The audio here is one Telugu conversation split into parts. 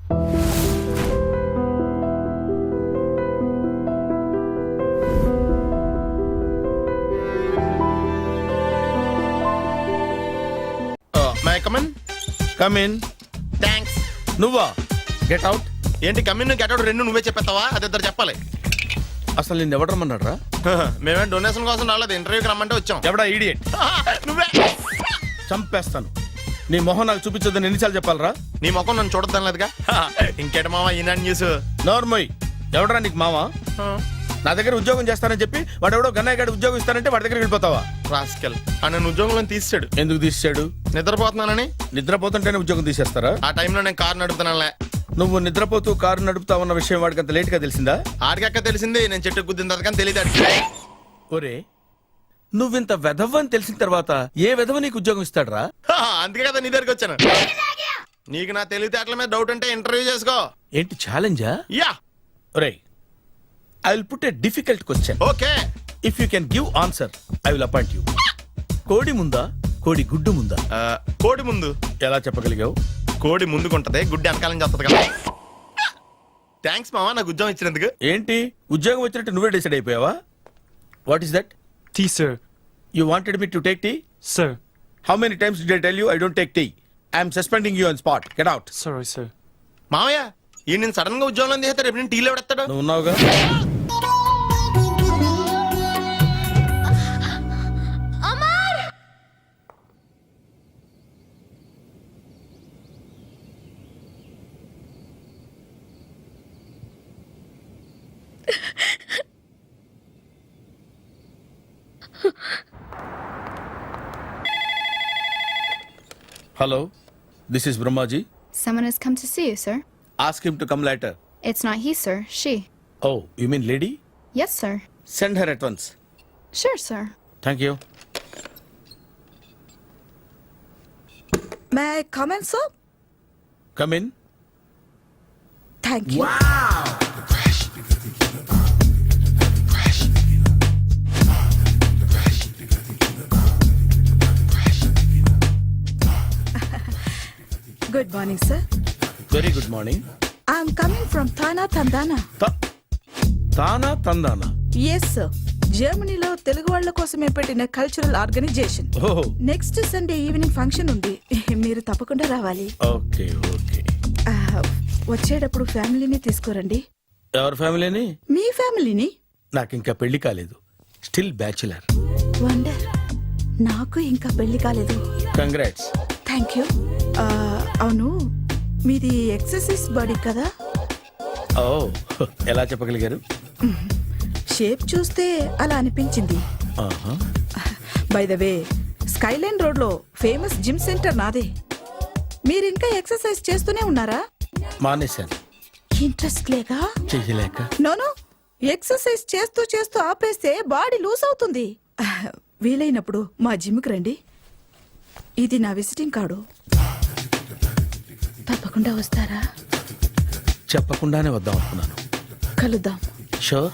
My come on. కమిన్. థ్యాంక్స్. నువ్వా? Get out. ఏంటి కమిన్ గెట్ అవుట్ రెండు నువ్వే చెప్పేస్తావా? అది ఇద్దరు చెప్పాలి. అసలు నిన్ను ఎవడు రమ్మన్నాడు రా? మేమేం డొనేషన్ కోసం రాలేదు, ఇంటర్వ్యూకి రమ్మంటే వచ్చాం. ఎవడా ఈడియట్? నువ్వే. చంపేస్తాను. నీ మొహం నాకు చూపించొద్దని ఎన్నిసార్లు చెప్పాలరా? నీ ముఖం నన్ను చూడద్దాం లేదుగా. ఇంకేట మామ ఈనాడు న్యూస్. నోర్మోయ్. ఎవడరా నీకు మావా? నా దగ్గర ఉద్యోగం చేస్తానని చెప్పి వాడెవడో గన్నయ్య గారి ఉద్యోగం ఇస్తానంటే వాడి దగ్గరికి వెళ్ళిపోతావా? రాస్కెల్. నన్ను ఉద్యోగంలో తీసాడు. ఎందుకు తీసాడు? నిద్రపోతున్నానని. నిద్రపోతుంటేనే ఉద్యోగం తీసేస్తారా? ఆ టైంలో నేను కారు నడుపుతున్నానులే. నువ్వు నిద్రపోతూ కారు నడుపుతావన్న విషయం వాడికి అంత లేట్ గా తెలిసిందా? ఆడికక్క తెలిసింది, నేను చెట్టు గుద్దిన తర్వాత కానీ తెలియదు. ఒరే, నువ్వింత వెధవని తెలిసిన తర్వాత ఏ వెధవ నీకు ఉద్యోగం ఇస్తాడరా? అందుకే కదా నీ దగ్గరికి వచ్చాను. నీకు నా తెలివితేటల మీద డౌట్ అంటే ఇంటర్వ్యూ చేసుకో. ఏంటి ఛాలెంజా? యా. ఒరే, I will put a difficult question. Okay. If you can give answer I will appoint you. కోడి ముందా, కోడి గుడ్డు ముందా? కోడి ముందు. ఎలా చెప్పగలిగావు? కోడి ముందుకుంటది, గుడ్డి వెనకాలం చేస్తుంది కదా. థ్యాంక్స్ మామా నాకు ఉద్యోగం ఇచ్చినందుకు. ఏంటి ఉద్యోగం వచ్చినట్టు నువ్వే డిసైడ్ అయిపోయావా? What is that? Tea, sir. You wanted me to take tea? Sir. How many times did I tell you I don't take tea? I am suspending you on spot. Get out. Sorry, sir. మామయ్య ఈ నేను సడన్ గా ఉద్యోగంలో తీస్తాడు. రేపు నేను టీలో పెడతాడు. నువ్వు ఉన్నావుగా. Hello, this is Brahmaji. Someone has come to see you, sir. Ask him to come later. It's not he, sir. She. Oh, you mean lady? Yes, sir. Send her at once. Sure, sir. Thank you. May I come in, sir? Come in. Thank you. Good morning, sir. Very good morning. I'm coming from Thana, Tandana. తానా తందానా? Yes, sir. జర్మనీలో తెలుగు వాళ్ళ కోసమే పెట్టిన cultural organisation. Oh, next Sunday evening function ఉంది, మీరు తప్పకుండా రావాలి. okay, okay. వచ్చేటప్పుడు ఫ్యామిలీని తీసుకురండి. ఎవరి ఫ్యామిలీని? మీ ఫ్యామిలీని. నాకు ఇంకా పెళ్లి కాలేదు. Still bachelor. వండర్. నాకు ఇంకా పెళ్లి కాలేదు. కంగ్రాట్స్. Thank you. అవును, మీది ఎక్సర్సైజ్ బాడీ కదా? ఓ, ఎలా చెప్పగలిగారు? షేప్ చూస్తే అలా అనిపించింది. By the way, Skyline road లో ఫేమస్ జిమ్ సెంటర్ నాదే. మీరు ఇంకా ఎక్సర్సైజ్ చేస్తూనే ఉన్నారా? మానేశాను. ఇంట్రెస్ట్ లేక? చెయ్యలేక. నోను, ఎక్సర్సైజ్ చేస్తూ చేస్తూ ఆపేస్తే బాడీ లూజ్ అవుతుంది. వీలైనప్పుడు మా జిమ్కి రండి. ఇది నా విజిటింగ్ కార్డు. తప్పకుండా వస్తారా? చెప్పకుండానే వద్దాం అనుకున్నాను. కలుద్దాం. షూర్.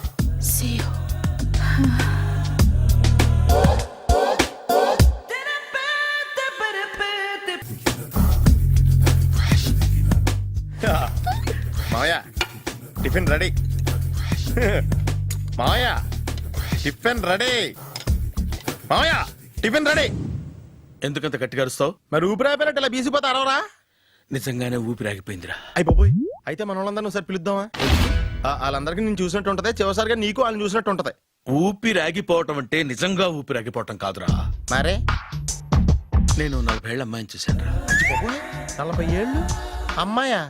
See you. మామయ్య టిఫిన్ రెడీ. మామయ్య టిఫిన్ రెడీ. మామయ్య టిఫిన్ రెడీ. ఎందుకంత గట్టిగా అరుస్తావు? మరి ఊపిరాయిపోయినట్టు ఇలా బీసిపోతే అరవరా? నిజంగానే ఊపిరాగిపోయిందిరా. అయిపోయి అయితే మన వాళ్ళందరినీ ఒకసారి పిలుద్దామా? వాళ్ళందరికీ నేను చూసినట్టు ఉంటది, చివరిసారిగా నీకు వాళ్ళని చూసినట్టు ఉంటది. ఊపిరాగిపోవటం అంటే నిజంగా ఊపిరాగిపోవటం కాదురా. మరే నేను 40 ఏళ్ల అమ్మాయిని చూశాను రా. 40 ఏళ్ళు అమ్మాయా?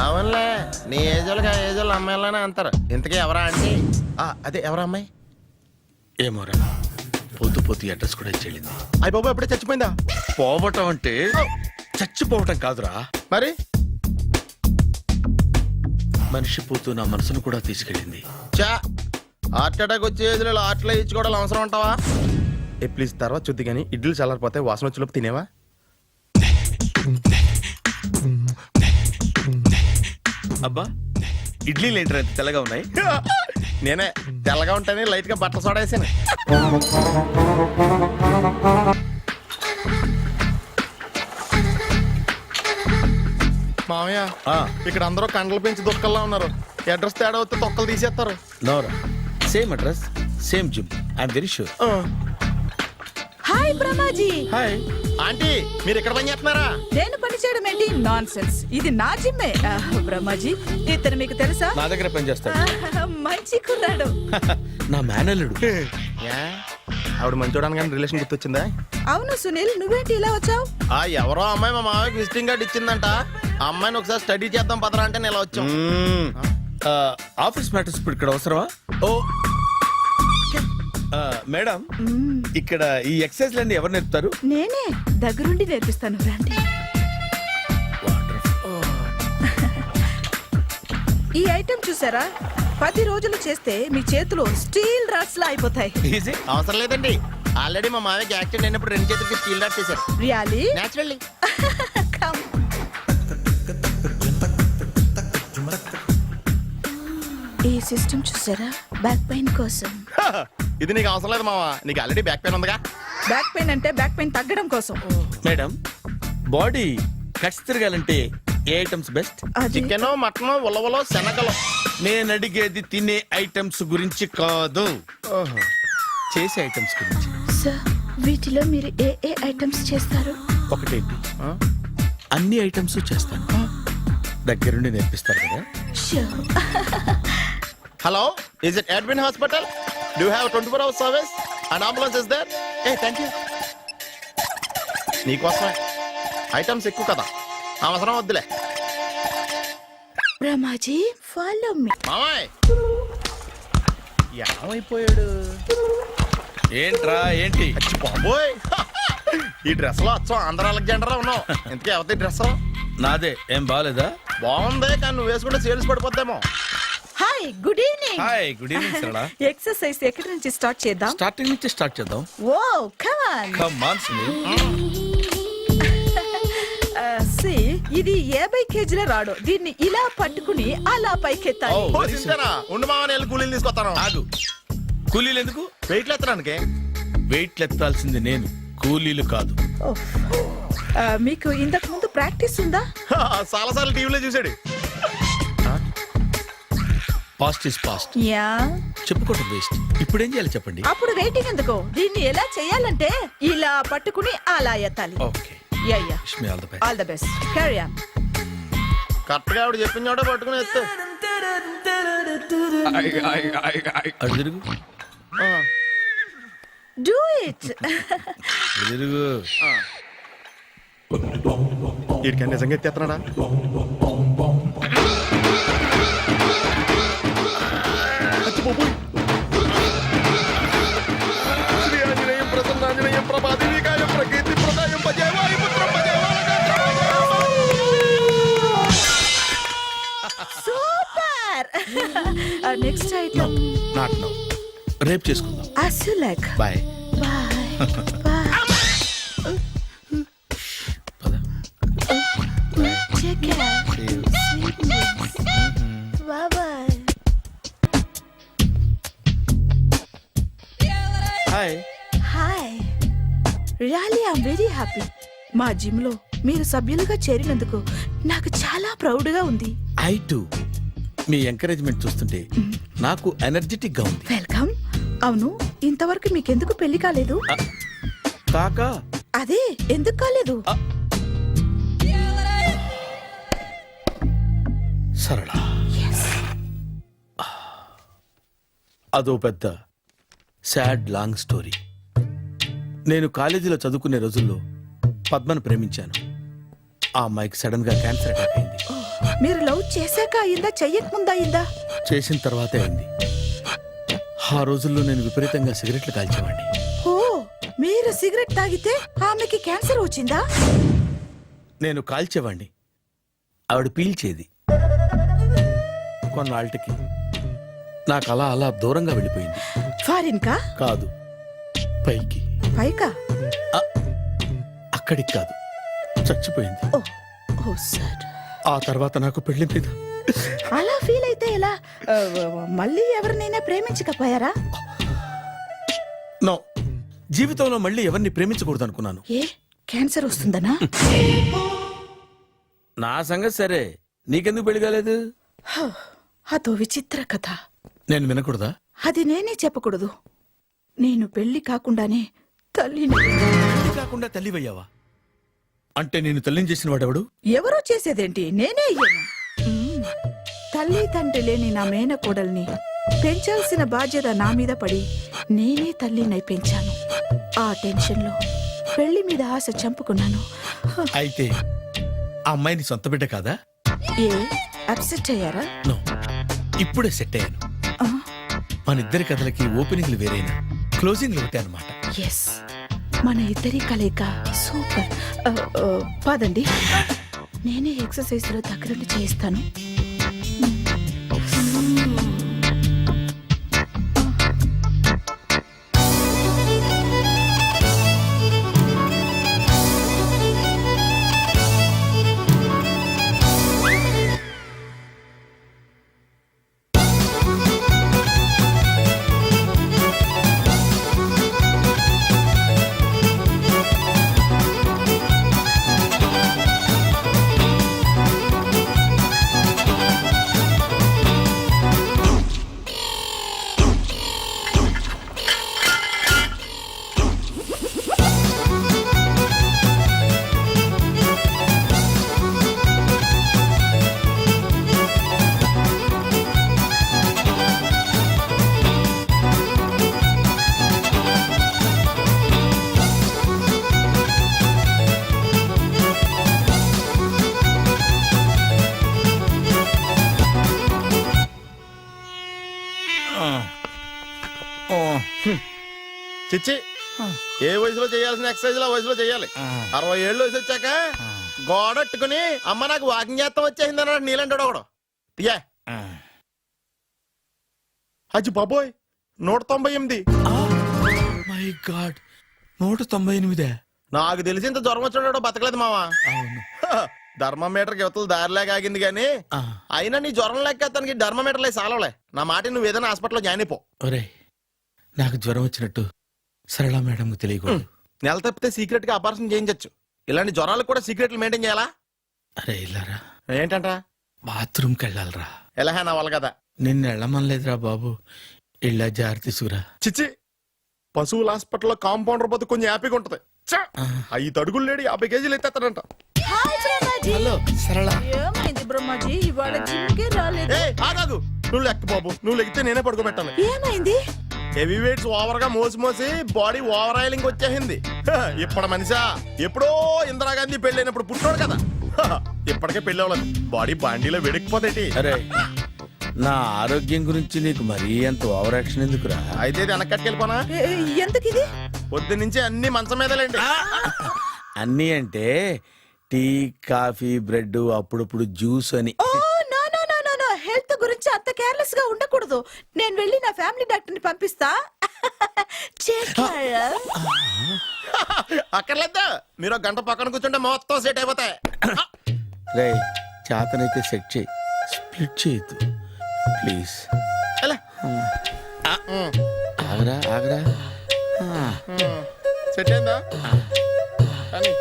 అవునులే, నీ ఏజోళ్ళకి ఆ ఏజోళ్ళు అమ్మాయిలానే అంటారు. ఇంతకీ ఎవరా అంటే? అదే ఎవరా అమ్మాయి? ఏమోరా, పొద్దు పొద్దు అడ్రస్ కూడా ఇచ్చేళ్ళింది. అయిపోయి ఎప్పుడే చచ్చిపోయిందా? పోవటం అంటే చచ్చిపోవటం కాదురా. మరి మనిషి పోతూ నా మనసును కూడా తీసుకెళ్ళింది. చా, హార్ట్ అటాక్ వచ్చే ఏజ్లో హార్ట్లో ఇచ్చుకోవడం అవసరం ఉంటావా? ప్లీజ్ తర్వాత చూద్ది కానీ ఇడ్లీ చల్లారిపోతే వాసన వచ్చేలోపు తినేవా? అబ్బా, ఇడ్లీలు ఏంటి అంత తెల్లగా ఉన్నాయి? నేనే తెల్లగా ఉంటానే లైట్ గా బట్టలు సోడేసాను. మామయ్య మామయ్య ఆ, ఇక్కడ అందరూ కండలు పెంచి దుక్కల్లా ఉన్నారు. అడ్రస్ తేడా వస్తే తొక్కలు తీసేస్తారు. నోరా same address same gym I am very sure. Hi Brahmaji. Hi. Aunty మీరు ఇక్కడ పని చేస్తున్నారా? నేను పని చేయడం ఏంటి? Nonsense. ఇది నా జిమ్మే. బ్రహ్మాజీ ఇతను మీకు తెలుసా? నా దగ్గర పని చేస్తాడు. మంచి కుర్రాడు. నా మేనల్లుడు. ఏ? ఆవిడ మంచి చూడడానికి కానీ రిలేషన్ గుర్తొచ్చిందా? అవును సునీల్, నువ్వేంటి ఇలా వచ్చావు? ఎవరో అమ్మాయి మా మామయ్యకి విజిటింగ్ కార్డ్ ఇచ్చిందంట. ఆ అమ్మాయిని ఒకసారి స్టడీ చేద్దాం పదరా అంటే నేను ఇలా వచ్చాం. ఆఫీస్ మ్యాటర్స్ ఇప్పుడు ఇక్కడ అవసరమా? ఓ మేడం, ఇక్కడ ఈ ఎక్సర్సైజ్ లన్నీ ఎవరు నేర్పుతారు? నేనే దగ్గరుండి నేర్పిస్తాను, రండి. ఈ ఐటెం చూసారా? 10 రోజులు చేస్తే మీ చేతులు స్టీల్ రాట్స్ లా అయిపోతాయి. ఈజీ. అవసరం లేదండి, ఆల్రెడీ మా మామయ్యకి యాక్సిడెంట్ అయినప్పుడు 2 చేతులకి స్టీల్ డాట్ చేశారు. రియాలీ? నేచురల్లీ. Come. ఈ సిస్టమ్ చూసారా? బ్యాక్ పెయిన్ కోసం. ఇది నీకు అవసరం లేదు మావా, నీకు ఆల్రెడీ బ్యాక్ పెయిన్ ఉందిగా. బ్యాక్ పెయిన్ అంటే బ్యాక్ పెయిన్ తగ్గడం కోసం. మేడం, బాడీ కట్స్ తిరగాలంటే ఏ ఐటమ్స్ బెస్ట్? అది చికెన్, మటన్, ఉలవలో, శనగలు. నేను అడిగేది తినే ఐటమ్స్ గురించి కాదు, చేసే ఐటమ్స్ గురించి. సార్ వీటిలో మీరు ఏ ఐటమ్స్ చేస్తారు? ఒకటేంటి, అన్ని ఐటమ్స్ చేస్తాను. దగ్గరుండి నేర్పిస్తారు కదా. Sure. Hello, is it admin hospital? Do have 24 hours service and ambulance is there? A thank you. నీకోసమే ఐటమ్స్ ఎక్కువ కదా, అవసరం వద్దులే. Brahmaji, follow me. మామాయ్ ఏమైపోయాడు? ఏంట్రా ఏంటి? అచ్చి బాబోయ్, ఈ డ్రెస్ లో అచ్చం ఆంధ్ర అలెగ్జాండర్ లో ఉన్నావు. ఇంతకీ ఎవరి డ్రెస్? నాదే. ఏం బాగాలేదా? బాగుంది, కానీ నువ్వు వేసుకుంటే సేల్స్ పడిపోద్దేమో. Hi, good evening. Hi, good evening Sarala. Exercise ఎక్కడి నుంచి స్టార్ట్ చేద్దాం? స్టార్టింగ్ నుంచి స్టార్ట్ చేద్దాం. Oh come on. Come on Sunil. ఇది 50 కేజీల రాడు. దీన్ని ఇలా పట్టుకుని అలా పైకెత్తాలి. Oh. ఓ, సింతేనా? ఉండు మామ, నేను కూలీలు తీసుకొస్తాను. ఆగు. కూలీలు ఎందుకు? వెయిట్లు ఎత్తడానికి. వెయిట్ ఎత్తాల్సింది నేను, కూలీలు కాదు. మీకు ఇంతకు ముందు ప్రాక్టీస్ ఉందా? చాలా సార్లు టీవీలో చూసాడు. Past is past. యా. చెప్పుకోవటం వేస్ట్. ఇప్పుడు ఏం చేయాలి చెప్పండి. అప్పుడు వెయిటింగ్ ఎందుకు? దీన్ని ఎలా చేయాలంటే ఇలా పట్టుకుని అలా ఎత్తాలి. Okay. Yeah yeah. Wish me all the best. All the best. Carry on. Correct గా ఆవిడ చెప్పిన చోట పట్టుకుని ఎత్తు. అటు తిరుగు. Do it. అటు తిరుగు. వీడికి నిజంగా ఎత్తేస్తున్నాడా? శ్రీ ఆంజనేయం ప్రసన్నాంజనేయం ప్రభాదేవికాయం ప్రకీర్తి ప్రదాయం భజే వాయుపుత్రం భజే super. Next item. Not now. రేపు చేసుకుందాం. as you like. Bye. Bye. Bye. పద. Take care. Sweet dreams. Bye bye. Hi. Hi. Really I'm very happy. మా జిమ్ లో మీరు సభ్యులుగా చేరినందుకు నాకు చాలా ప్రౌడ్ గా ఉంది. I to. మీ ఎంకరేజ్మెంట్ చూస్తుంటే నాకు ఎనర్జెటిక్ గా ఉంది. వెల్కమ్. అవును, ఇంతవరకు మీకెందుకు పెళ్లి కాలేదు? కాకా. అదే ఎందుకు కాలేదు? సరళ, అదో పెద్ద సాడ్ లాంగ్ స్టోరీ. నేను కాలేజీలో చదువుకునే రోజుల్లో పద్మను ప్రేమించాను. ఆ అమ్మాయికి సడన్ గా క్యాన్సర్ అటాక్ అయింది. మీరు లవ్ చేశాక అయిందా, చెయ్యక ముందా అయిందా? చేసిన తర్వాతే అయింది. ఆ రోజుల్లో నేను విపరీతంగా సిగరెట్లు కాల్చేవాడిని. ఓ, మీరు సిగరెట్ తాగితే ఆమెకి క్యాన్సర్ వచ్చిందా? నేను కాల్చేవాడిని, ఆవిడ పీల్చేది. కొన్నాళ్ళకి నాకు అలా అలా దూరంగా వెళ్ళిపోయింది. ఫారిన్ కా? కాదు, పైకి. పైకా? అక్కడికి కాదు, చచ్చిపోయింది. ఓ ఓ సార్. ఆ తర్వాత నాకు పెళ్లి మీద అలా ఫీల్ అయితే ఎలా? మళ్ళీ ఎవరినైనా ప్రేమించకపోయారా? నో, జీవితంలో మళ్ళీ ఎవరిని ప్రేమించకూడదు అనుకున్నాను. ఏ, క్యాన్సర్ వస్తుందనా? నా సంగతి సరే, నీకెందుకు పెళ్లి కాలేదు? అదో విచిత్ర కథ. నేను వినకూడదా? అది నేనే చెప్పకూడదు. నేను పెళ్లి కాకుండానే తల్లిని. పెళ్లి కాకుండా తల్లివయ్యావా? అంటే నేను తల్లిని చేసిన వాడెవడు? ఎవరో చేసేదేంటి, నేనే అయ్యాను. తల్లి తండ్రి లేని నా మేనకోడల్ని పెంచాల్సిన బాధ్యత నా మీద పడి నేనే తల్లినై పెంచాను. ఆ టెన్షన్లో పెళ్లి మీద ఆశ చంపుకున్నాను. అయితే ఆ అమ్మాయిని సొంత బిడ్డ కాదా? ఏ అప్సెట్ అయ్యారా? నో, ఇప్పుడే సెట్ అయ్యాను. ఆ, మన ఇద్దరి కథలకి ఓపెనింగ్లు వేరైనా క్లోజింగ్లు ఒకటే అనమాట. ఎస్, మన ఇద్దరి కలయిక సూపర్. పదండి, నేనే ఎక్సర్సైజ్ లో దగ్గరుండి చేయిస్తాను. చిచ్చి, ఏ వయసులో చేయాల్సిన ఎక్సర్సైజ్ ఆ వయసులో చేయాలి. 60 ఏళ్ళు వయసు వచ్చాక గోడట్టుకుని అమ్మ నాకు వాకింగ్ చేస్తాం వచ్చేసింది అన్నాడు నీలంటాడు ఒకడు. యా అజ్జి బాబోయ్, 198. My God, 198. నాకు తెలిసి ఇంత జ్వరం వచ్చాడు బతకలేదు మావా. అవును. ధర్మమీటర్ యువతలు దారిలేక ఆగింది గానీ అయినా నీ జ్వరం లెక్క అతనికి ధర్మమీటర్లే సాలవలే. నా మాట నువ్వు ఏదైనా హాస్పిటల్లో జాయిన్ అయిపో. ఒరే, నాకు జ్వరం వచ్చినట్టు సరళ మేడంకు తెలియకూడదు. నెల తప్పితే సీక్రెట్ గా ఆపరేషన్ చేయించచ్చు. ఇలాంటి జ్వరాలకు కూడా సీక్రెట్లు మెయింటైన్ చేయాలా? అరే ఇల్లారా, ఏంటంట? బాత్రూమ్కి వెళ్ళాలరా. ఎలా నా వాళ్ళ కదా. నిన్ను వెళ్ళమనలేదురా బాబు, ఇళ్ళ జారి తీసుకురా. చిచ్చి, పశువుల హాస్పిటల్లో కాంపౌండర్ బతు కొంచెం హ్యాపీగా ఉంటది. 5 అడుగులు లేడి 50 కేజీలు ఎత్తేస్తాడంట. హలో సరళ. ఏమైంది బ్రహ్మాజీ, ఇవాళ జిమ్కే రాలేదు? ఏ ఆగాగు, నువ్వు లెక్క బాబు, నువ్వు లెక్కితే నేనే పడుకోబెట్టాలి. ఏమైంది? హెవీ వెయిట్స్ ఓవర్ గా మోసి మోసి బాడీ ఓవర్ ఆయిలింగ్ వచ్చేసింది. ఇప్పుడు మనిషా ఎప్పుడో ఇందిరాగాంధీ పెళ్ళైనప్పుడు పుట్టినోడు కదా. ఇప్పటికే పెళ్ళి అవ్వలేదు, బాడీ బాండీలో వెడికిపోతేటి. అరే, నా ఆరోగ్యం గురించి నీకు మరీ అంత ఓవర్ యాక్షన్ ఎందుకురా? అయితే ఇది వెనక్కట్టుకెళ్ళిపోనా? ఎందుకిది? పొద్దు నుంచి అన్ని మంచం మీదలేండి. అన్నీ అంటే టీ, కాఫీ, బ్రెడ్, అప్పుడప్పుడు జ్యూస్ అని. Oh no no no no no, health గురించి అంత కేర్లెస్ గా ఉండకూడదు. నేను వెళ్ళి నా ఫ్యామిలీ డాక్టర్ ని పంపిస్తా. అక్కర్లేద్దా, మీరు 1 గంట పక్కన కూర్చుంటే మొత్తం సెట్ అయిపోతాయి. రే, చేతనైతే సెట్ చేయి, స్ప్లిట్ చేయొద్దు ప్లీజ్. ఎలా? ఆగరా ఆగరా. సెట్ అయిందా? కానీ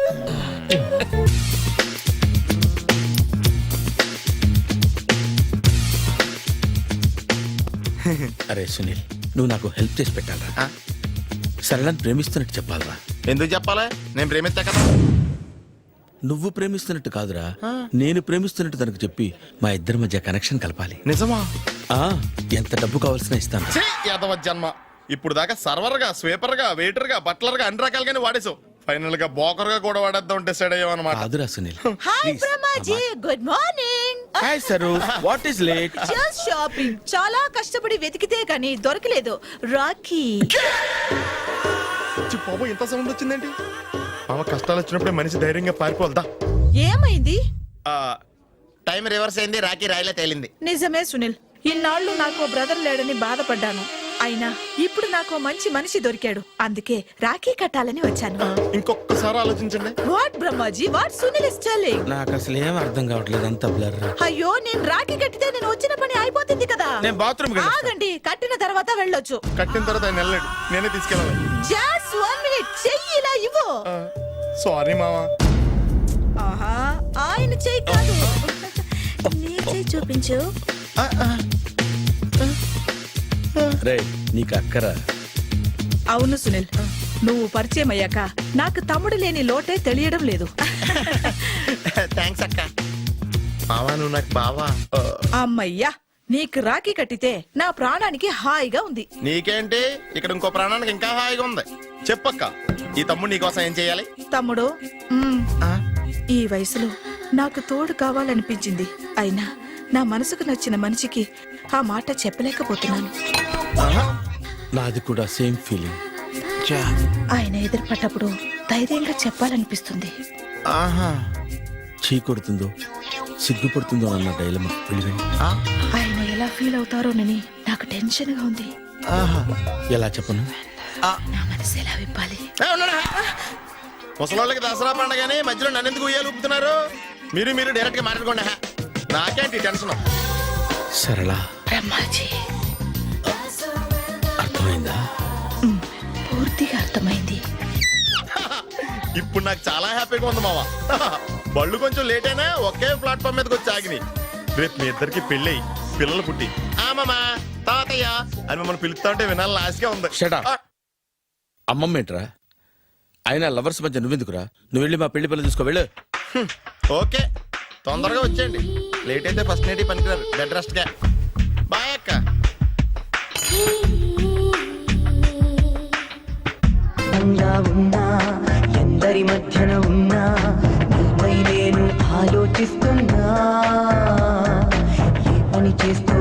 అరే సునీల్, నువ్వు నాకు హెల్ప్ చేసి పెట్టాలరా. సరళని ప్రేమిస్తున్నట్టు చెప్పాలరా. ఎందుకు చెప్పాలి? నేను ప్రేమిస్తా కదా. నువ్వు ప్రేమిస్తున్నట్టు కాదురా, నేను ప్రేమిస్తున్నట్టు తనకు చెప్పి మా ఇద్దరి మధ్య కనెక్షన్ కలపాలి. నిజమా? ఆ, ఎంత డబ్బు కావాల్సిన ఇస్తాను. యాదవ జన్మ, ఇప్పుడు దాకా సర్వర్ గా, స్వీపర్ గా, వెయిటర్ గా, బట్లర్ గా అన్ని రకాలుగానే వాడేసావు. ఫైనల్ గా బోకర్ గా కూడా వాడేద్దాం డిసైడ్ అయ్యామన్నమాట. కాదురా Sunil. Hi Brahmaji, good morning. Hi sir, what is late? Just shopping. చాలా కష్టపడి వెతికితే కానీ దొరకలేదు. రాఖీ. బాబు ఇంత సౌండ్ వచ్చిందేంటి? మామ కష్టాలు వచ్చినప్పుడే మనిషి ధైర్యంగా పారిపోల్దా. ఏమైంది? టైం రివర్స్ అయింది, రాఖీ రాయిలా తేలింది. నిజమే సునీల్, ఇన్నాళ్ళు నాకు బ్రదర్ లేడని బాధపడ్డాను. అయినా ఇప్పుడు నాకు మంచి మనిషి దొరికాడు. అందుకే రాఖీ కట్టాలని వచ్చాను. ఇంకొకసారి ఆలోచించండి. What Brahmaji, what Sunil is telling? నాకు అసలు ఏం అర్థం కావట్లేదు, అంత బ్లర్. అయ్యో, నేను రాఖీ కట్టితే నేను వచ్చిన పని అయిపోతుంది కదా. నేను బాత్రూమ్ ఆగండి, కట్టిన తర్వాత వెళ్ళొచ్చు. కట్టిన తర్వాత ఆయన వెళ్ళాడు, నేనే తీసుకెళ్ళాలి. జస్ట్ 1 మినిట్, చెయ్యి ఇలా ఇవ్వు. సారీ మావా. ఆహా, ఆయన చెయ్యి కాదు. నీ చేయి చూపించు. రే నీకు అక్కరా. అవును సునీల్, నువ్వు పరిచయం అయ్యాక నాకు తమ్ముడు లేని లోటే తెలియడం లేదు. థ్యాంక్స్ అక్క. బావా నువ్వు నాకు బావా. అమ్మయ్యా, నీకు రాఖీ కట్టితే నా ప్రాణానికి హాయిగా ఉంది. నీకేంటి ఇక్కడ ఇంకో ప్రాణానికి ఇంకా హాయిగా ఉంది. చెప్పక్క, ఈ తమ్ముడు నీకోసం ఏం చేయాలి? తమ్ముడు, ఈ వయసులో నాకు తోడు కావాలనిపించింది. అయినా నా మనసుకు నచ్చిన మనిషికి ఆ మాట చెప్పలేకపోతున్నాను. నాది కూడా సేమ్ ఫీలింగ్. ఆయన ఎదురుపడ్డప్పుడు ధైర్యంగా చెప్పాలనిపిస్తుంది. చీ కొడుతుందో సిగ్గుపడుతుందో అన్న డైలమా. ఆయన ఎలా ఫీల్ అవుతారోనని నాకు టెన్షన్ గా ఉంది. ఎలా చెప్పను? నా మనసు ఎలా విప్పాలి? ముసలోళ్ళకి దసరా పండగని మధ్యలో నన్ను ఎందుకు ఉయ్యాలు ఊపుతున్నారు? మీరు డైరెక్ట్ గా మాట్లాడుకోండి. నాకేంటి టెన్షన్? సరళ, బ్రహ్మాజీ, అర్థమైందా? పూర్తిగా అర్థమైంది. ఇప్పుడు నాకు చాలా హ్యాపీగా ఉంది మావా. బళ్ళు కొంచెం లేట్ అయినా ఒకే ప్లాట్ఫామ్ మీదకి వచ్చి ఆగినాయి. రేపు మీ ఇద్దరికి పెళ్ళి పిల్లలు పుట్టి మామా తాతయ్య అని మిమ్మల్ని పిలుస్తా ఉంటే వినాలని ఆశగా ఉంది. Shut up. అమ్మమ్మ ఏంట్రా? అయినా లవర్స్ మధ్య నువ్వెందుకురా? నువ్వు వెళ్ళి మా పెళ్లి పిల్లలు చూసుకో వెళ్ళు. ఓకే, తొందరగా వచ్చేయండి. లేట్ అయితే ఫస్ట్ నైట్ పనికిరారు. బెడ్ రెస్ట్ గా. బాయ్ అక్క. ఉన్నా ఎందరి మధ్యన ఉన్నా నీపై నేను ఆలోచిస్తున్నా ఏ పని చేస్తున్నా